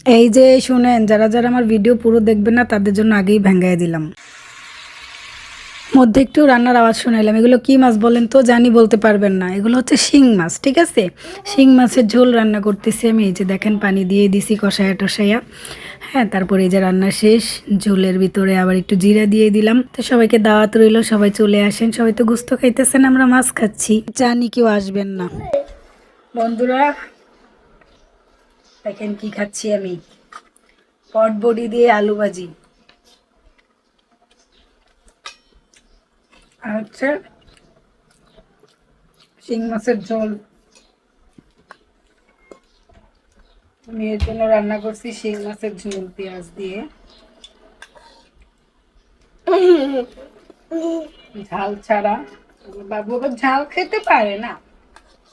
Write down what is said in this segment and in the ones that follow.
এই যে শুনেন, যারা যারা আমার ভিডিও পুরো দেখবেন না তাদের জন্য আগেই ভেঙ্গাই দিলাম। মধ্যে একটু রান্নার আওয়াজ শোনাইলাম। এগুলো কি মাছ বলেন তো? জানি বলতে পারবেন না। এগুলো হচ্ছে শিং মাছ, ঠিক আছে? শিং মাছের ঝোল রান্না করতেছি আমি। এই যে দেখেন পানি দিয়ে দিছি কষায়া টসাইয়া। হ্যাঁ, তারপরে এই যে রান্না শেষ। ঝোলের ভিতরে আবার একটু জিরা দিয়ে দিলাম। তো সবাইকে দাওয়াত রইলো, সবাই চলে আসেন। সবাই তো গোস্ত খাইতেছেন, আমরা মাছ খাচ্ছি। জানি কেউ আসবেন না। বন্ধুরা দেখেন কি খাচ্ছি আমি, পটবড়ি দিয়ে আলু ভাজি আর হচ্ছে শিং মাছের ঝোল। আমি এর জন্য রান্না করছি শিং মাছের ঝোল পেঁয়াজ দিয়ে, ঝাল ছাড়া। বাবু আবার ঝাল খেতে পারে না।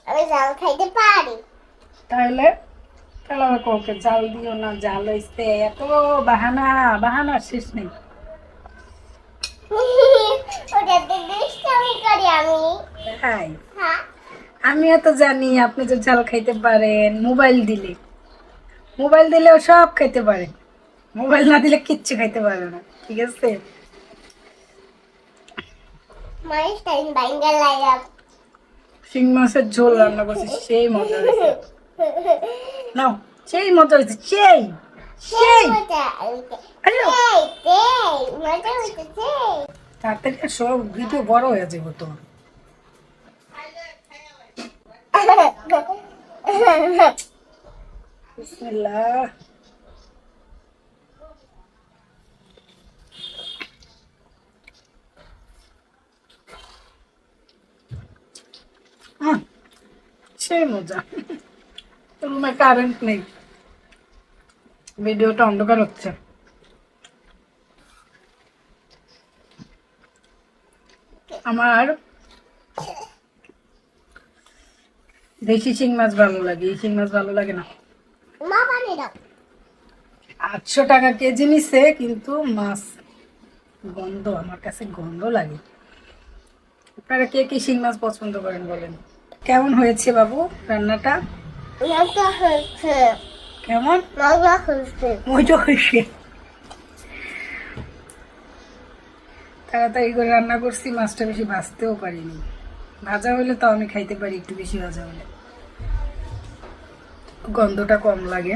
আমি ঝাল খাইতে পারি। তাহলে তাহলে আবার কাউকে জাল দিও না, জাল হইছে এত বাহানা, বাহানা শেষ নেই। ওটাতে দুষ্টামি করি আমি। হ্যাঁ, হ্যাঁ, আমিও তো জানি আপনি যে ঝাল খাইতে পারেন। মোবাইল দিলেও সব খাইতে পারে, মোবাইল না দিলে কিচ্ছু খাইতে পারে না, ঠিক আছে? মাইস টাইম বাইঙ্গা লাইয়া। শিং মাছের ঝোল রান্না করছি, সেই মজা হয়েছে। নাও, সেই মজা হয়েছে, সেই সেই মজা হইছে। আরে মজা হইতেছে। তাড়াতাড়ি সব ভিডিও বড় হয়ে যাবে তো। বিসমিল্লাহ। আহ, সেই মজা। রুমে কারেন্ট নেই, ভিডিওটা অন্ধকার হচ্ছে। আমার দেশি শিং মাছ ভালো লাগে, এই শিং মাছ ভালো লাগে না। মা পানি দাও। 800 টাকা কেজি নিছে, কিন্তু মাছ গন্ধ, আমার কাছে গন্ধ লাগে। আপনারা কে কি শিং মাছ পছন্দ করেন বলেন? কেমন হয়েছে বাবু রান্নাটা? মজা হয়েছে। কেমন মজা হয়েছে। মজা হয়েছে? তাড়াতাড়ি করে রান্না করছি, মাছটা বেশি ভাজতেও পারিনি। ভাজা হলে তাও আমি খাইতে পারি, একটু বেশি ভাজা হলে গন্ধটা কম লাগে।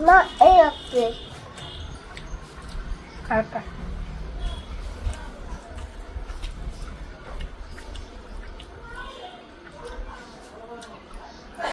মা এই রাখছে। টাটা।